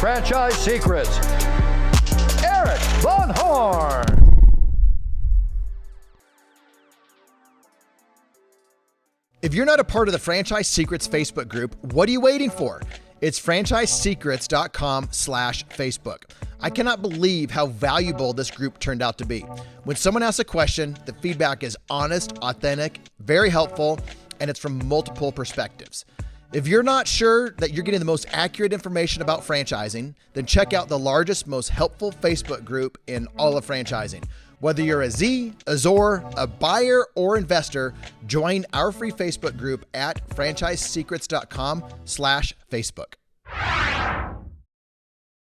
Franchise Secrets, Eric Von Horn. If you're not a part of the Franchise Secrets Facebook group, what are you waiting for? It's franchisesecrets.com/Facebook. I cannot believe how valuable this group turned out to be. When someone asks a question, the feedback is honest, authentic, very helpful, and it's from multiple perspectives. If you're not sure that you're getting the most accurate information about franchising, then check out the largest, most helpful Facebook group in all of franchising. Whether you're a Z, a Zor, a buyer, or investor, join our free Facebook group at franchisesecrets.com/Facebook.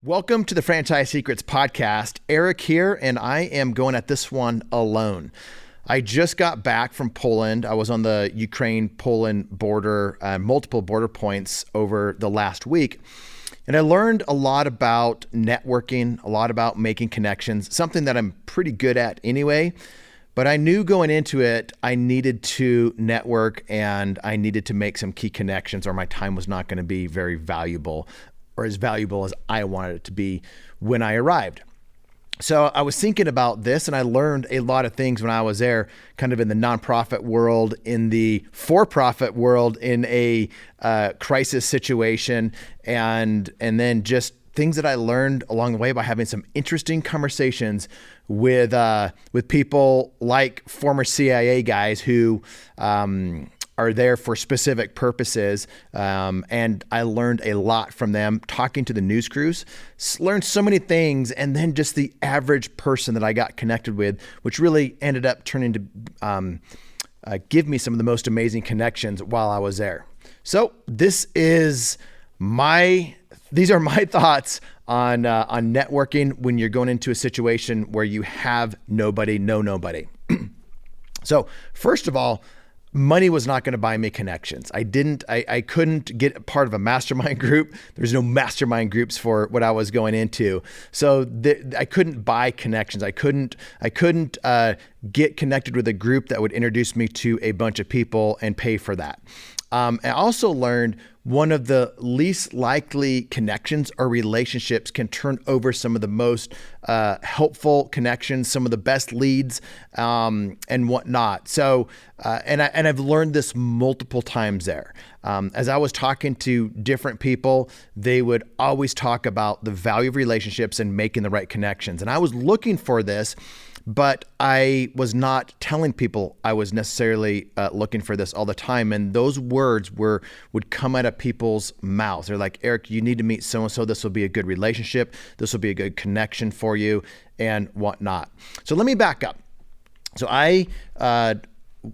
Welcome to the Franchise Secrets podcast. Eric here, and I am going at this one alone. I just got back from Poland. I was on the Ukraine-Poland border, multiple border points over the last week. And I learned a lot about networking, a lot about making connections, something that I'm pretty good at anyway. But I knew going into it, I needed to network and I needed to make some key connections, or my time was not going to be very valuable or as valuable as I wanted it to be when I arrived. So I was thinking about this, and I learned a lot of things when I was there, kind of in the nonprofit world, in the for-profit world, in a crisis situation, and then just things that I learned along the way by having some interesting conversations with people like former CIA guys who are there for specific purposes. And I learned a lot from them, talking to the news crews, learned so many things, and then just the average person that I got connected with, which really ended up turning to give me some of the most amazing connections while I was there. So these are my thoughts on networking when you're going into a situation where you have nobody, know nobody. So first of all, money was not going to buy me connections. I couldn't get part of a mastermind group. There's no mastermind groups for what I was going into. So I couldn't buy connections. I couldn't get connected with a group that would introduce me to a bunch of people and pay for that. I also learned one of the least likely connections or relationships can turn over some of the most helpful connections, some of the best leads, and whatnot. So, and I've learned this multiple times there. As I was talking to different people, they would always talk about the value of relationships and making the right connections. And I was looking for this, but I was not telling people I was necessarily looking for this all the time. And those words would come out of people's mouths. They're like, Eric, you need to meet so-and-so. This will be a good relationship. This will be a good connection for you and whatnot. So let me back up. So I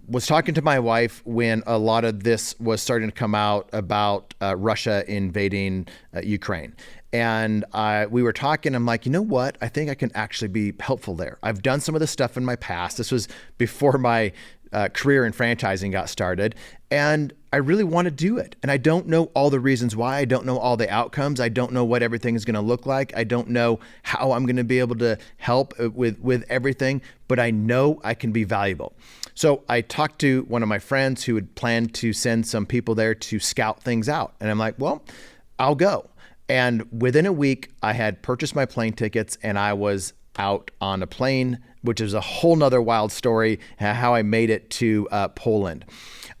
was talking to my wife when a lot of this was starting to come out about Russia invading Ukraine. And we were talking, I'm like, you know what? I think I can actually be helpful there. I've done some of this stuff in my past. This was before my career in franchising got started. And I really want to do it. And I don't know all the reasons why. I don't know all the outcomes. I don't know what everything is going to look like. I don't know how I'm going to be able to help with everything, but I know I can be valuable. So I talked to one of my friends who had planned to send some people there to scout things out. And I'm like, well, I'll go. And within a week, I had purchased my plane tickets and I was out on a plane, which is a whole nother wild story, how I made it to Poland.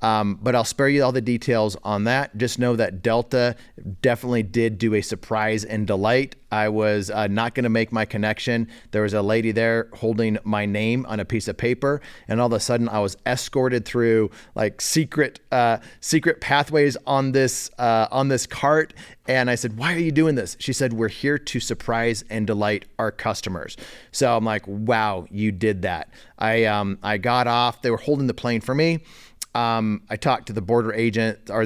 But I'll spare you all the details on that. Just know that Delta definitely did do a surprise and delight. I was not going to make my connection. There was a lady there holding my name on a piece of paper, and all of a sudden I was escorted through like secret pathways on this cart. And I said, "Why are you doing this?" She said, "We're here to surprise and delight our customers." So I'm like, "Wow, you did that." I got off. They were holding the plane for me. I talked to the border agent or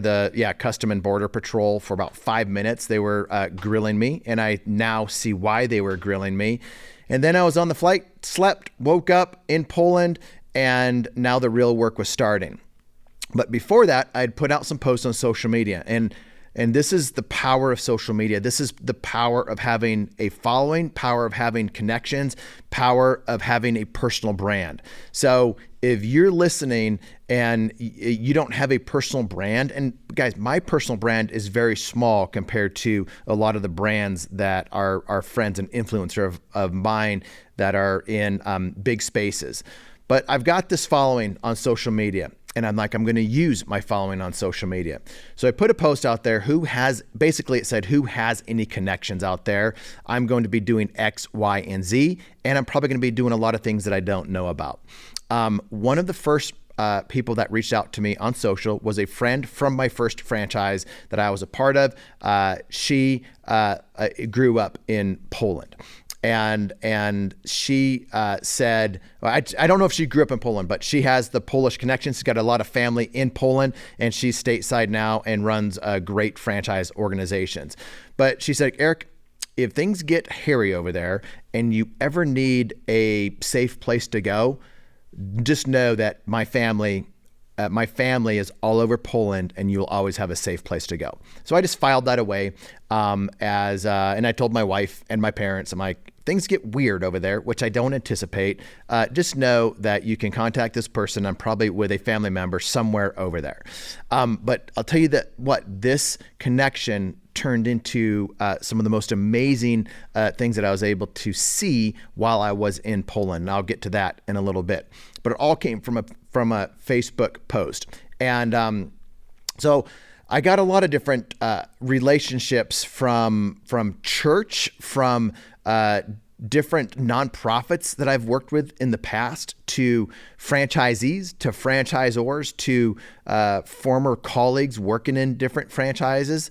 Custom and Border Patrol for about 5 minutes. They were grilling me, and I now see why they were grilling me. And then I was on the flight, slept, woke up in Poland, and now the real work was starting. But before that, I'd put out some posts on social media, and this is the power of social media. This is the power of having a following, power of having connections, power of having a personal brand. So if you're listening and you don't have a personal brand, and guys, my personal brand is very small compared to a lot of the brands that are friends and influencer of mine that are in big spaces. But I've got this following on social media, and I'm going to use my following on social media. So I put a post out there, it said, who has any connections out there? I'm going to be doing X, Y, and Z, and I'm probably going to be doing a lot of things that I don't know about. One of the first people that reached out to me on social was a friend from my first franchise that I was a part of. She grew up in Poland. And she said, well, I don't know if she grew up in Poland, but she has the Polish connection. She's got a lot of family in Poland, and she's stateside now and runs great franchise organizations. But she said, Eric, if things get hairy over there and you ever need a safe place to go, just know that my family is all over Poland, and you'll always have a safe place to go. So I just filed that away and I told my wife and my parents, I'm like, things get weird over there, which I don't anticipate. Just know that you can contact this person. I'm probably with a family member somewhere over there. But I'll tell you that this connection turned into some of the most amazing things that I was able to see while I was in Poland. And I'll get to that in a little bit. But it all came from a Facebook post. And so I got a lot of different relationships from church, from different nonprofits that I've worked with in the past, to franchisees, to franchisors, to former colleagues working in different franchises,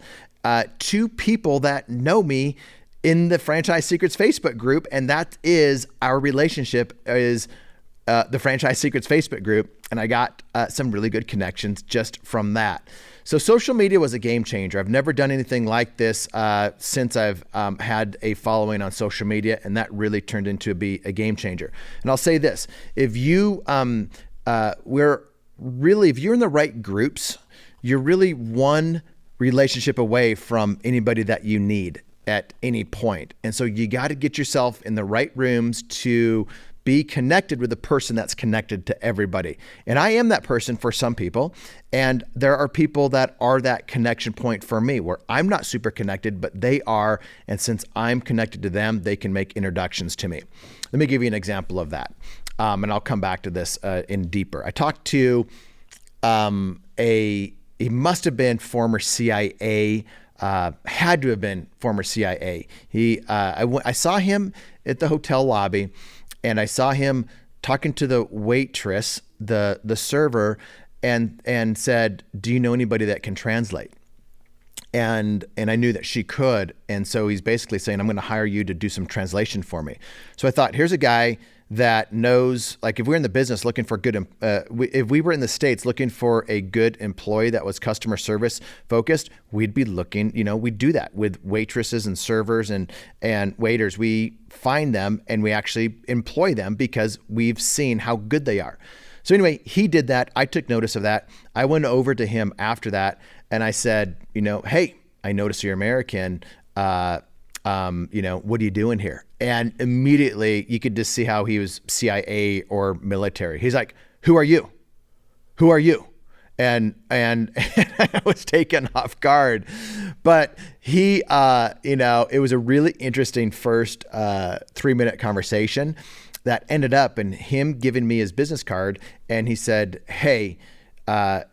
to people that know me in the Franchise Secrets Facebook group. And that is our relationship, is the Franchise Secrets Facebook group. And I got some really good connections just from that. So social media was a game changer. I've never done anything like this since I've had a following on social media, and that really turned into be a game changer. And I'll say this: if you if you're in the right groups, you're really one relationship away from anybody that you need at any point. And so you got to get yourself in the right rooms to be connected with the person that's connected to everybody. And I am that person for some people. And there are people that are that connection point for me where I'm not super connected, but they are. And since I'm connected to them, they can make introductions to me. Let me give you an example of that. And I'll come back to this in deeper. I talked to he must have been former CIA, had to have been former CIA. I saw him at the hotel lobby, and I saw him talking to the waitress, the server, and said, "Do you know anybody that can translate?" And I knew that she could. And so he's basically saying, "I'm going to hire you to do some translation for me." So I thought, here's a guy that knows, like, if we're in the business looking for good, if we were in the States looking for a good employee that was customer service focused, we'd be looking, we'd do that with waitresses and servers and waiters. We find them and we actually employ them because we've seen how good they are. So anyway, he did that. I took notice of that. I went over to him after that and I said, "Hey, I notice you're American. What are you doing here?" And immediately you could just see how he was CIA or military. He's like, "Who are you? Who are you?" And I was taken off guard, but he, it was a really interesting first 3-minute conversation that ended up in him giving me his business card. And he said, "Hey,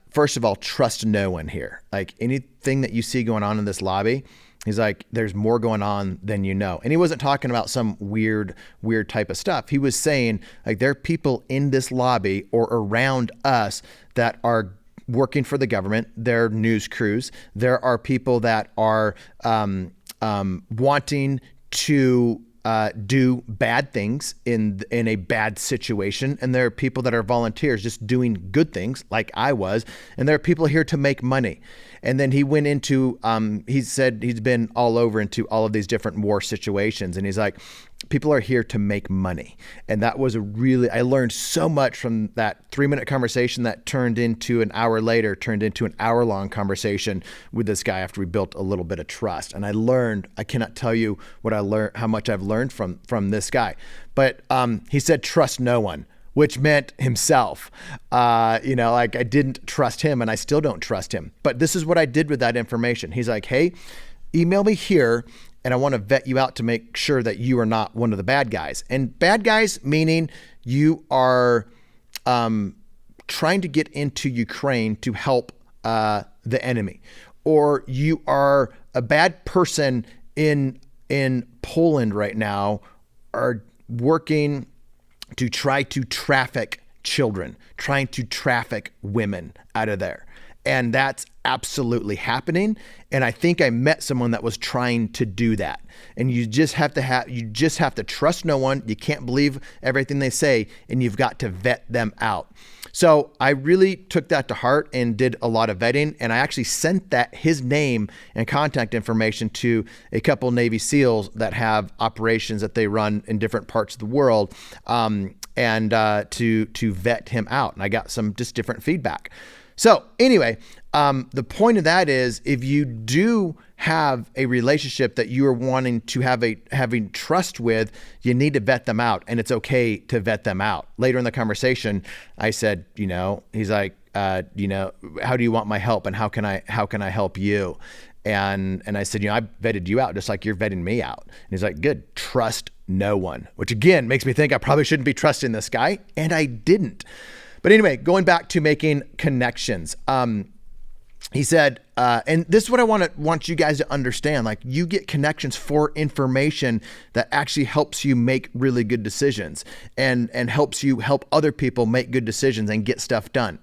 first of all, trust no one here. Like, anything that you see going on in this lobby," he's like, "there's more going on than you know." And he wasn't talking about some weird type of stuff. He was saying, like, there are people in this lobby or around us that are working for the government. They're news crews. There are people that are wanting to do bad things in a bad situation. And there are people that are volunteers just doing good things like I was. And there are people here to make money. And then he went into, he said he's been all over into all of these different war situations. And he's like, people are here to make money. And that was I learned so much from that 3-minute conversation that turned into an hour-long conversation with this guy after we built a little bit of trust. And I cannot tell you how much I've learned from this guy. But he said, trust no one. which meant himself. Like I didn't trust him and I still don't trust him. But this is what I did with that information. He's like, hey, email me here and I want to vet you out to make sure that you are not one of the bad guys. And bad guys meaning you are trying to get into Ukraine to help the enemy, or you are a bad person in Poland right now, are working to try to traffic children, trying to traffic women out of there. And that's absolutely happening. And I think I met someone that was trying to do that. And you just have to trust no one. You can't believe everything they say, and you've got to vet them out. So I really took that to heart and did a lot of vetting. And I actually sent his name and contact information to a couple Navy SEALs that have operations that they run in different parts of the world, and to vet him out. And I got some just different feedback. So anyway, the point of that is, if you do have a relationship that you are wanting to having trust with, you need to vet them out, and it's okay to vet them out. Later in the conversation, I said, he's like, how do you want my help, and how can I help you? And I said, I vetted you out just like you're vetting me out. And he's like, good, trust no one, which again makes me think I probably shouldn't be trusting this guy, and I didn't. But anyway, going back to making connections, he said, and this is what I want you guys to understand, like you get connections for information that actually helps you make really good decisions and helps you help other people make good decisions and get stuff done.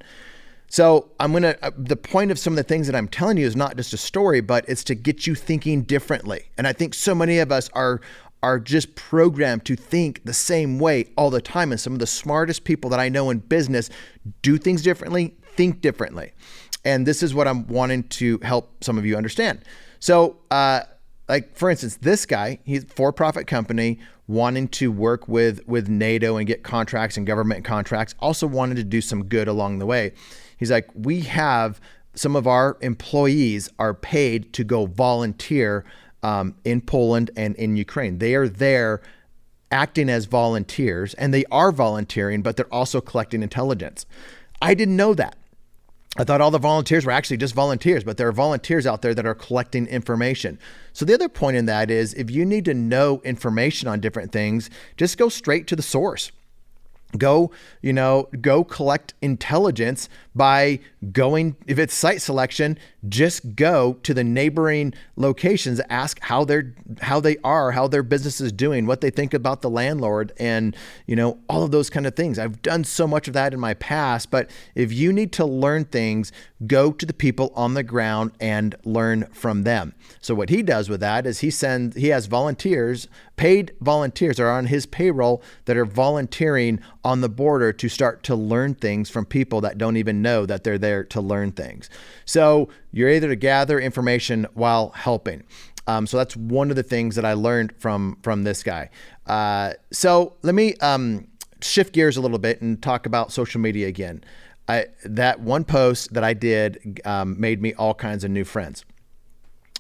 So the point of some of the things that I'm telling you is not just a story, but it's to get you thinking differently. And I think so many of us are just programmed to think the same way all the time. And some of the smartest people that I know in business do things differently, think differently. And this is what I'm wanting to help some of you understand. So, like for instance, this guy, he's a for-profit company wanting to work with NATO and get contracts and government contracts, also wanted to do some good along the way. He's like, we have some of our employees are paid to go volunteer in Poland and in Ukraine. They are there acting as volunteers, and they are volunteering, but they're also collecting intelligence. I didn't know that. I thought all the volunteers were actually just volunteers, but there are volunteers out there that are collecting information. So the other point in that is, if you need to know information on different things, just go straight to the source. Go collect intelligence by going, if it's site selection, just go to the neighboring locations, ask how their business is doing, what they think about the landlord, and all of those kind of things. I've done so much of that in my past, but if you need to learn things, go to the people on the ground and learn from them. So what he does with that is he has volunteers, paid volunteers are on his payroll that are volunteering on the border to start to learn things from people that don't even know that they're there to learn things. So you're able to gather information while helping. So that's one of the things that I learned from this guy. So let me shift gears a little bit and talk about social media again. That one post that I did made me all kinds of new friends.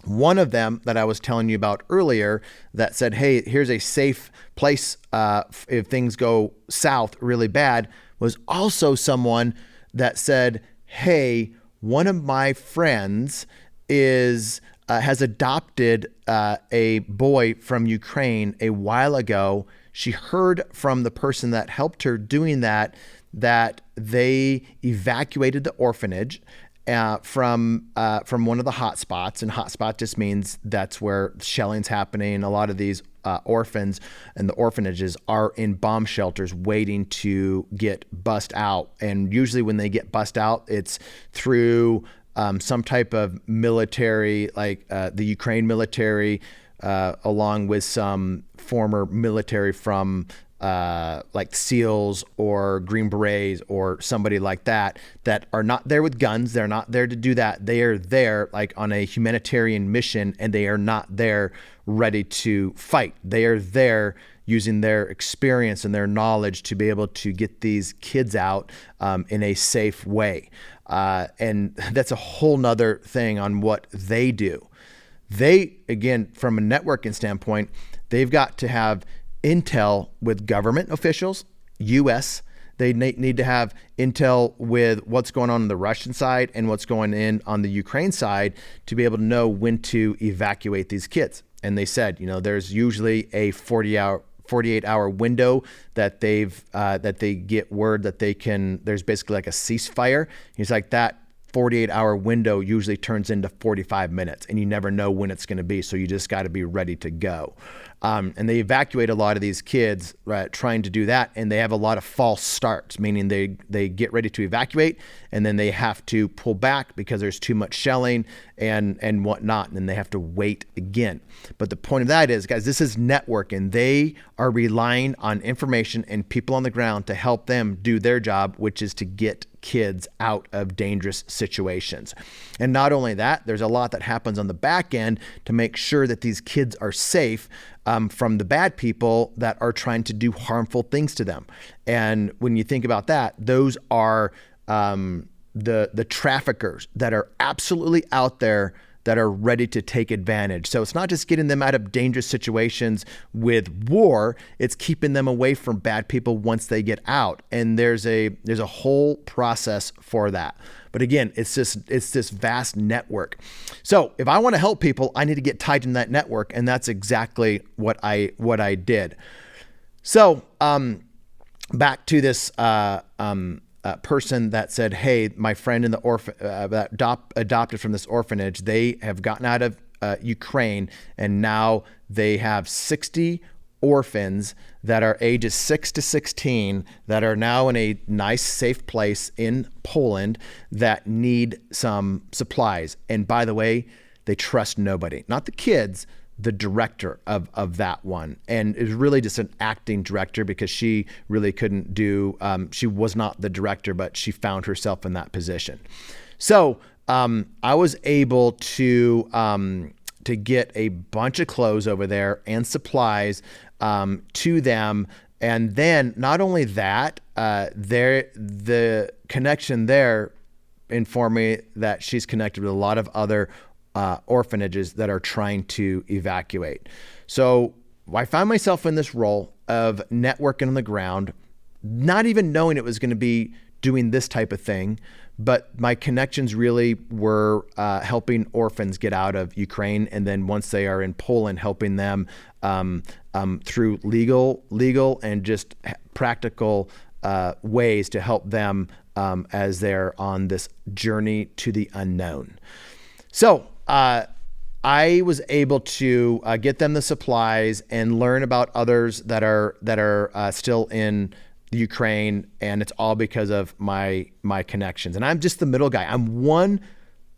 One of them that I was telling you about earlier that said, hey, here's a safe place if things go south really bad, was also someone that said, hey, one of my friends has adopted a boy from Ukraine a while ago. She heard from the person that helped her doing that they evacuated the orphanage from one of the hot spots. And hot spot just means that's where shelling's happening. A lot of these orphans and the orphanages are in bomb shelters waiting to get bussed out. And usually when they get bussed out, it's through some type of military, like the Ukraine military, along with some former military from like SEALs or Green Berets or somebody like that are not there with guns. They're not there to do that. They are there like on a humanitarian mission, and they are not there ready to fight. They are there using their experience and their knowledge to be able to get these kids out in a safe way. And that's a whole nother thing on what they do. They, again, from a networking standpoint, they've got to have intel with government officials, U.S., They need to have intel with what's going on the Russian side and what's going in on the Ukraine side to be able to know when to evacuate these kids. And they said, there's usually a 48-hour window that they get word that there's basically like a ceasefire. He's like, that 48-hour window usually turns into 45 minutes, and you never know when it's going to be. So you just got to be ready to go. And they evacuate a lot of these kids trying to do that. And they have a lot of false starts, meaning they get ready to evacuate and then they have to pull back because there's too much shelling and whatnot. And then they have to wait again. But the point of that is, guys, this is networking. They are relying on information and people on the ground to help them do their job, which is to get kids out of dangerous situations. And not only that, there's a lot that happens on the back end to make sure that these kids are safe from the bad people that are trying to do harmful things to them. And when you think about that, those are the traffickers that are absolutely out there that are ready to take advantage. So it's not just getting them out of dangerous situations with war, it's keeping them away from bad people once they get out. And there's a whole process for that. But again, it's this vast network. So if I want to help people, I need to get tied in that network, and that's exactly what I did. So back to this person that said, hey, my friend in the that adopted from this orphanage, they have gotten out of Ukraine, and now they have 60 orphans that are ages 6 to 16 that are now in a nice, safe place in Poland that need some supplies. And by the way, they trust nobody, not the kids, the director of that one. And it was really just an acting director because she really couldn't do, she was not the director, but she found herself in that position. So I was able to get a bunch of clothes over there and supplies to them. And then not only that, the connection there informed me that she's connected with a lot of other orphanages that are trying to evacuate. So I found myself in this role of networking on the ground, not even knowing it was going to be doing this type of thing, but my connections really were helping orphans get out of Ukraine, and then once they are in Poland, helping them through legal and just practical ways to help them as they're on this journey to the unknown. So I was able to get them the supplies and learn about others that are still in Ukraine, and it's all because of my connections. And I'm just the middle guy. I'm one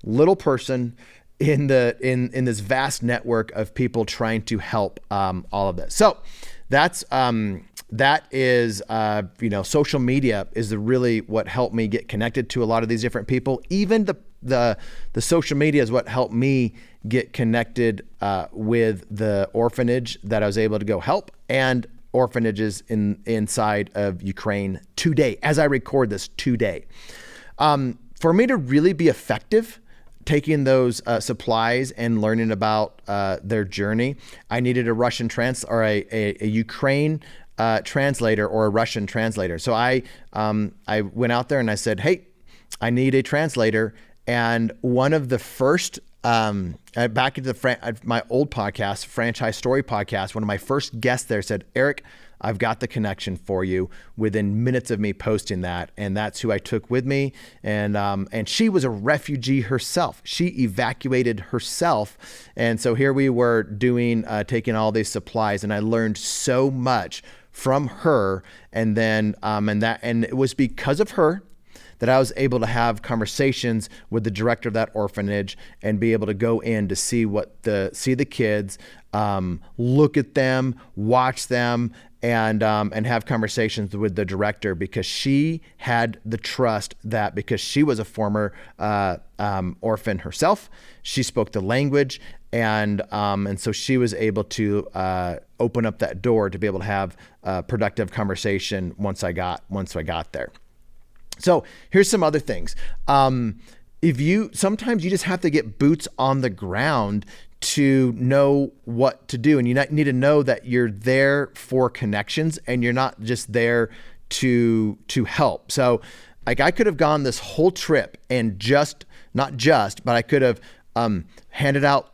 little person in this vast network of people trying to help all of this. So that is social media is really what helped me get connected to a lot of these different people. Even the social media is what helped me get connected with the orphanage that I was able to go help, and orphanages inside of Ukraine today, as I record this today. For me to really be effective taking those supplies and learning about their journey, I needed a Russian a Ukraine translator or a Russian translator. So I went out there and I said, hey, I need a translator. And one of the first, back into my old podcast, Franchise Story podcast, one of my first guests there said, Eric, I've got the connection for you, within minutes of me posting that. And that's who I took with me. And she was a refugee herself. She evacuated herself. And so here we were taking all these supplies, and I learned so much from her. And then, and it was because of her that I was able to have conversations with the director of that orphanage and be able to go in to see the kids, look at them, watch them, and have conversations with the director, because she had the trust that, because she was a former orphan herself, she spoke the language, and so she was able to open up that door to be able to have a productive conversation once I got there. So here's some other things. Sometimes you just have to get boots on the ground to know what to do. And you need to know that you're there for connections, and you're not just there to help. So like I could have gone this whole trip and but I could have handed out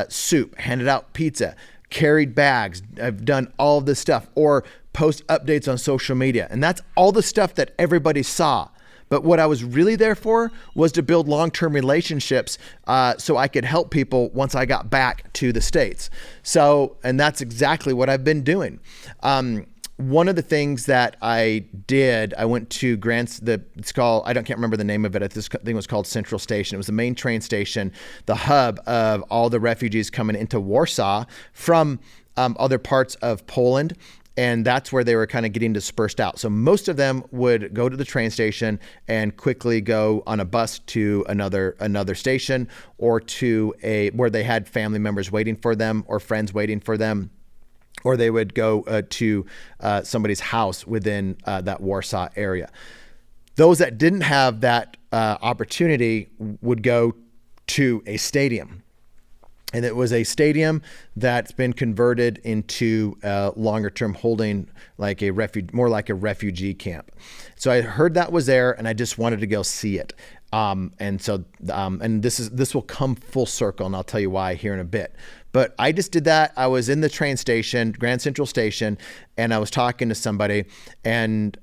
soup, handed out pizza, carried bags. I've done all of this stuff, or post updates on social media. And that's all the stuff that everybody saw. But what I was really there for was to build long-term relationships so I could help people once I got back to the States. So, and that's exactly what I've been doing. One of the things that I did, I went to it's called, I can't remember the name of it. This thing was called Central Station. It was the main train station, the hub of all the refugees coming into Warsaw from other parts of Poland. And that's where they were kind of getting dispersed out. So most of them would go to the train station and quickly go on a bus to another station, or to where they had family members waiting for them or friends waiting for them. Or they would go to somebody's house within that Warsaw area. Those that didn't have that opportunity would go to a stadium. And it was a stadium that's been converted into longer term holding, like more like a refugee camp. So I heard that was there, and I just wanted to go see it. And this will come full circle, and I'll tell you why here in a bit. But I just did that. I was in the train station, Grand Central Station, and I was talking to somebody, and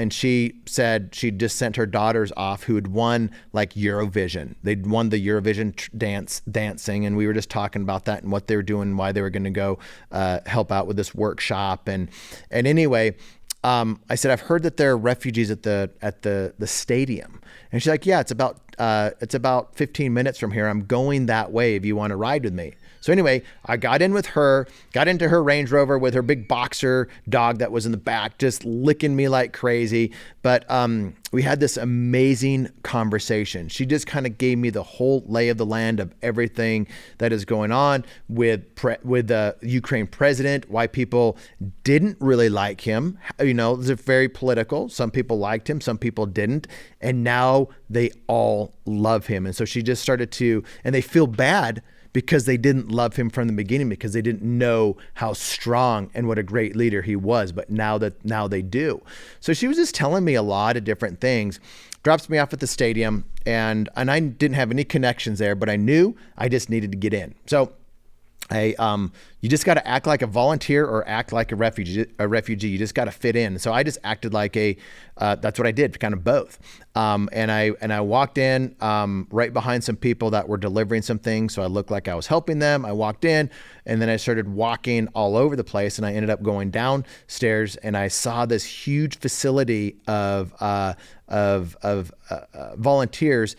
she said she just sent her daughters off who had won like Eurovision. They'd won the Eurovision dancing, and we were just talking about that and what they were doing, and why they were going to go help out with this workshop. And anyway, I said, I've heard that there are refugees at the stadium. And she's like, yeah, it's about 15 minutes from here. I'm going that way if you want to ride with me. So anyway, I got into her Range Rover with her big boxer dog that was in the back, just licking me like crazy. But we had this amazing conversation. She just kind of gave me the whole lay of the land of everything that is going on with the Ukraine president, why people didn't really like him. You know, it's very political. Some people liked him, some people didn't. And now they all love him. And so she just started and they feel bad because they didn't love him from the beginning, because they didn't know how strong and what a great leader he was. But now they do. So she was just telling me a lot of different things, drops me off at the stadium, and I didn't have any connections there, but I knew I just needed to get in. So you just got to act like a volunteer or act like a refugee. You just got to fit in. So I just acted like that's what I did, kind of both. And I walked in right behind some people that were delivering some things. So I looked like I was helping them. I walked in, and then I started walking all over the place, and I ended up going downstairs, and I saw this huge facility of volunteers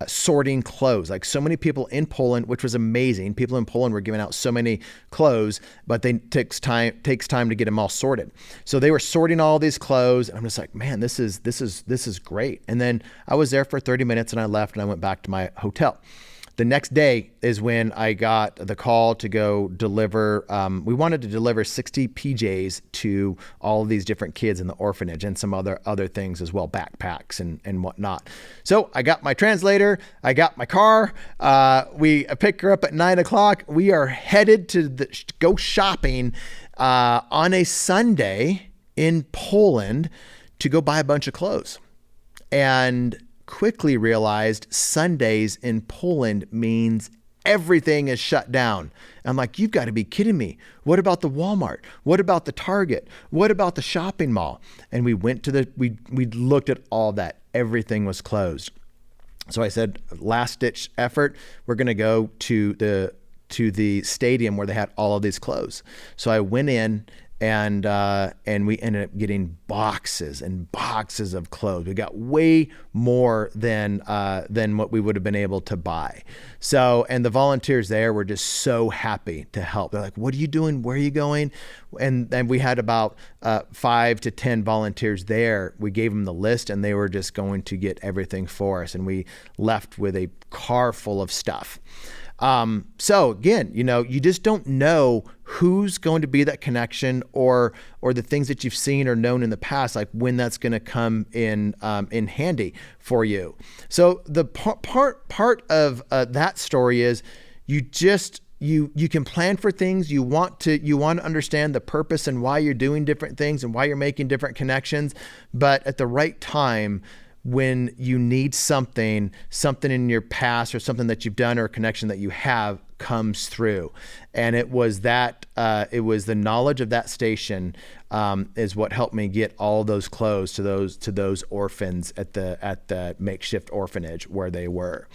sorting clothes. Like so many people in Poland, which was amazing. People in Poland were giving out so many clothes, but it takes time to get them all sorted. So they were sorting all these clothes, and I'm just like, man, this is great. And then I was there for 30 minutes, and I left, and I went back to my hotel. The next day is when I got the call to go deliver. We wanted to deliver 60 PJs to all of these different kids in the orphanage, and some other things as well, backpacks and whatnot. So I got my translator, I got my car. We pick her up at 9:00. We are headed to go shopping on a Sunday in Poland to go buy a bunch of clothes. And quickly realized Sundays in Poland means everything is shut down. I'm like, you've got to be kidding me. What about the Walmart? What about the Target? What about the shopping mall? And we went we looked at all that. Everything was closed. So I said, last ditch effort, we're going to go to the stadium where they had all of these clothes. So I went in, and we ended up getting boxes and boxes of clothes. We got way more than what we would have been able to buy. So, and the volunteers there were just so happy to help. They're like, what are you doing? Where are you going? And then we had about 5 to 10 volunteers there. We gave them the list, and they were just going to get everything for us. And we left with a car full of stuff. So again, you just don't know who's going to be that connection or the things that you've seen or known in the past, like when that's going to come in handy for you. So the part of that story is you you can plan for things. You want to understand the purpose and why you're doing different things and why you're making different connections. But at the right time, when you need something in your past or something that you've done or a connection that you have comes through. And it was the knowledge of that station is what helped me get all those clothes to those orphans at the makeshift orphanage where they were.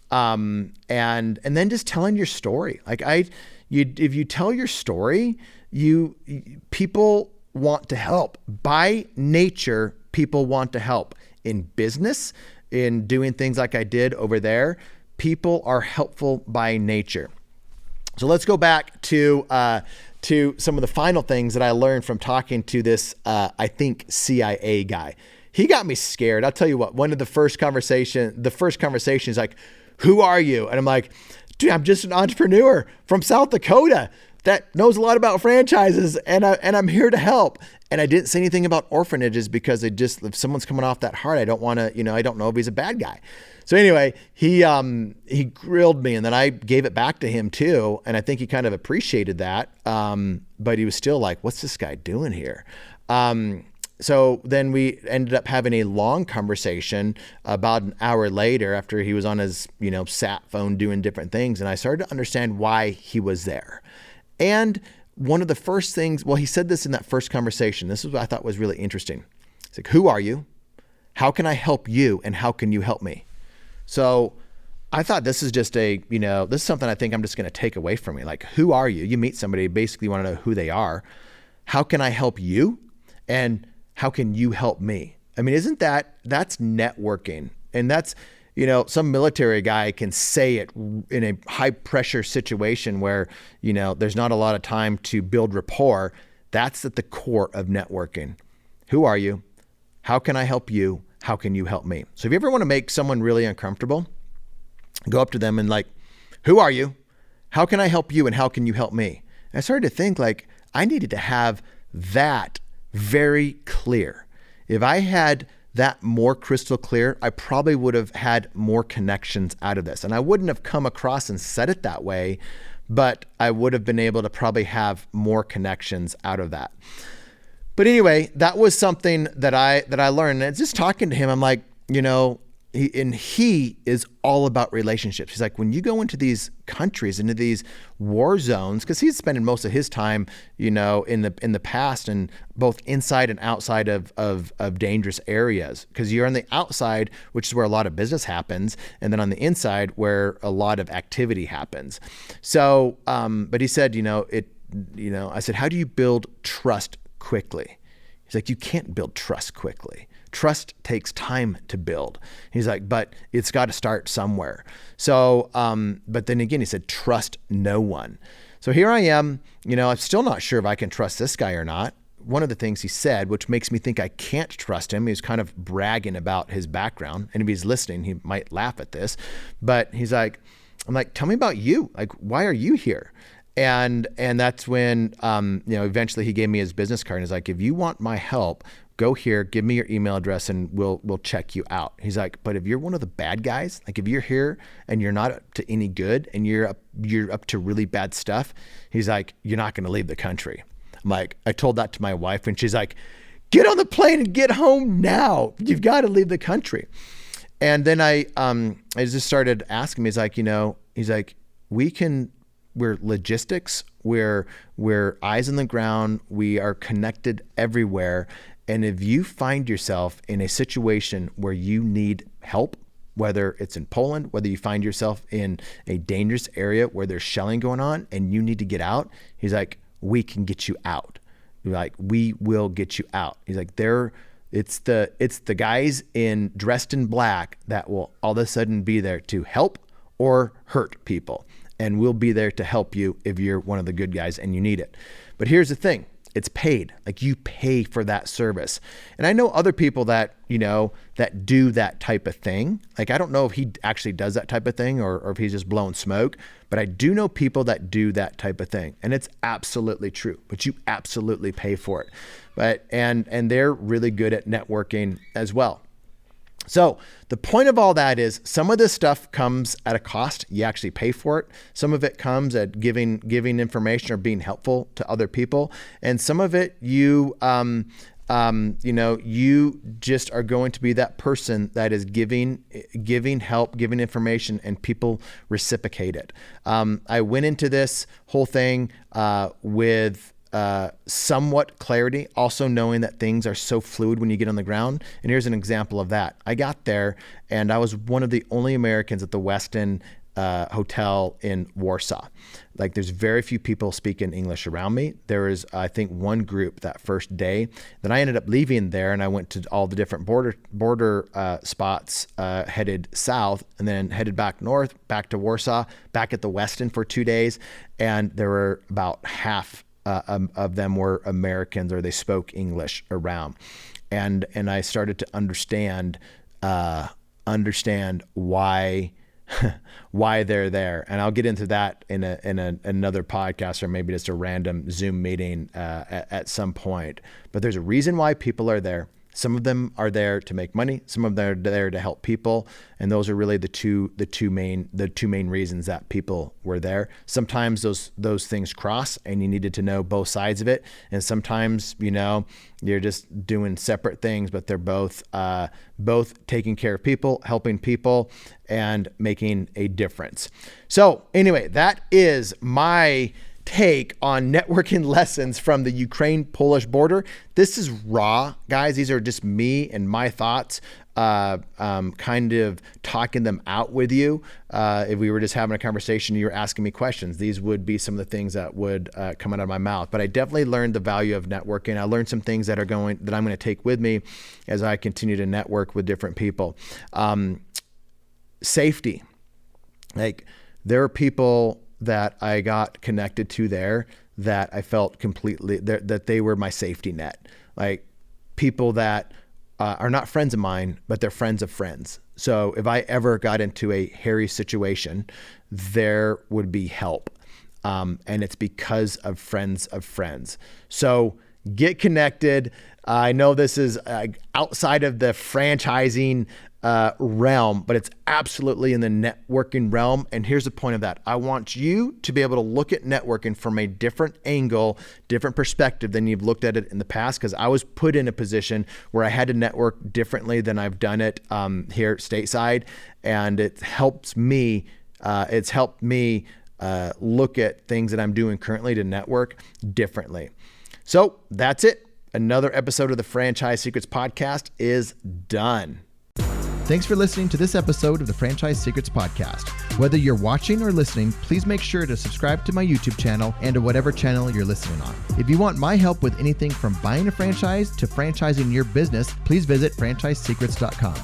And then just telling your story. Like if you tell your story, people want to help. By nature, people want to help. In business, in doing things like I did over there, people are helpful by nature. So let's go back to some of the final things that I learned from talking to this, I think, CIA guy. He got me scared. I'll tell you what, the first conversation is like, who are you? And I'm like, dude, I'm just an entrepreneur from South Dakota that knows a lot about franchises, and I'm here to help. And I didn't say anything about orphanages because if someone's coming off that hard, I don't want to, I don't know if he's a bad guy. So anyway, he grilled me, and then I gave it back to him too. And I think he kind of appreciated that. But he was still like, what's this guy doing here? So then we ended up having a long conversation about an hour later after he was on his, sat phone doing different things. And I started to understand why he was there. And one of the first things, he said this in that first conversation. This is what I thought was really interesting. It's like, who are you? How can I help you? And how can you help me? So I thought this is just this is something I think I'm just going to take away from me. Like, who are you? You meet somebody, basically want to know who they are. How can I help you? And how can you help me? I mean, that's networking. And that's, some military guy can say it in a high pressure situation where, there's not a lot of time to build rapport. That's at the core of networking. Who are you? How can I help you? How can you help me? So if you ever want to make someone really uncomfortable, go up to them and like, who are you? How can I help you? And how can you help me? And I started to think like I needed to have that very clear. If I had that more crystal clear, I probably would have had more connections out of this. And I wouldn't have come across and said it that way, but I would have been able to probably have more connections out of that. But anyway, that was something that I learned. And just talking to him, I'm like, he is all about relationships. He's like, when you go into these countries, into these war zones, because he's spending most of his time, in the past and both inside and outside of dangerous areas, because you're on the outside, which is where a lot of business happens, and then on the inside where a lot of activity happens. So, but he said, I said, how do you build trust quickly? He's like, you can't build trust quickly. Trust takes time to build. He's like, but it's got to start somewhere. So, but then again, he said, trust no one. So here I am, I'm still not sure if I can trust this guy or not. One of the things he said, which makes me think I can't trust him, he was kind of bragging about his background. And if he's listening, he might laugh at this, but I'm like, tell me about you. Like, why are you here? And that's when, eventually he gave me his business card and he's like, if you want my help, go here, give me your email address and we'll check you out. He's like, but if you're one of the bad guys, like if you're here and you're not up to any good and you're up to really bad stuff, he's like, you're not going to leave the country. I'm like, I told that to my wife and she's like, get on the plane and get home now. You've got to leave the country. And then I just started asking him, he's like, we're logistics, we're eyes on the ground, we are connected everywhere. And if you find yourself in a situation where you need help, whether it's in Poland, whether you find yourself in a dangerous area where there's shelling going on and you need to get out, he's like, we can get you out. Like, we will get you out. He's like, it's the guys dressed in black that will all of a sudden be there to help or hurt people. And we'll be there to help you if you're one of the good guys and you need it. But here's the thing. It's paid. Like, you pay for that service. And I know other people that, that do that type of thing. Like, I don't know if he actually does that type of thing or if he's just blowing smoke, but I do know people that do that type of thing. And it's absolutely true, but you absolutely pay for it. And they're really good at networking as well. So the point of all that is some of this stuff comes at a cost. You actually pay for it. Some of it comes at giving information or being helpful to other people. And some of it you just are going to be that person that is giving help, giving information, and people reciprocate it. I went into this whole thing with somewhat clarity, also knowing that things are so fluid when you get on the ground. And here's an example of that. I got there and I was one of the only Americans at the Westin hotel in Warsaw. Like, there's very few people speaking English around me. There was, I think, one group that first day. Then I ended up leaving there and I went to all the different border spots, headed south, and then headed back north, back to Warsaw, back at the Westin for 2 days. And there were about half of them were Americans, or they spoke English around. And I started to understand why they're there. And I'll get into that in another podcast, or maybe just a random Zoom meeting at some point. But there's a reason why people are there. Some of them are there to make money. Some of them are there to help people, and those are really the two main reasons that people were there. Sometimes those things cross, and you needed to know both sides of it. And sometimes, you're just doing separate things, but they're both taking care of people, helping people, and making a difference. So anyway, that is my take on networking lessons from the Ukraine-Polish border. This is raw, guys. These are just me and my thoughts, kind of talking them out with you. If we were just having a conversation, you were asking me questions, these would be some of the things that would come out of my mouth. But I definitely learned the value of networking. I learned some things that I'm going to take with me as I continue to network with different people. Safety. Like, there are people that I got connected to there that I felt completely that they were my safety net. Like, people that are not friends of mine, but they're friends of friends. So if I ever got into a hairy situation, there would be help. And it's because of friends of friends. So get connected. I know this is outside of the franchising realm, but it's absolutely in the networking realm. And here's the point of that. I want you to be able to look at networking from a different angle, different perspective than you've looked at it in the past, because I was put in a position where I had to network differently than I've done it here stateside. And it helps me, look at things that I'm doing currently to network differently. So that's it. Another episode of the Franchise Secrets Podcast is done. Thanks for listening to this episode of the Franchise Secrets Podcast. Whether you're watching or listening, please make sure to subscribe to my YouTube channel and to whatever channel you're listening on. If you want my help with anything from buying a franchise to franchising your business, please visit franchisesecrets.com.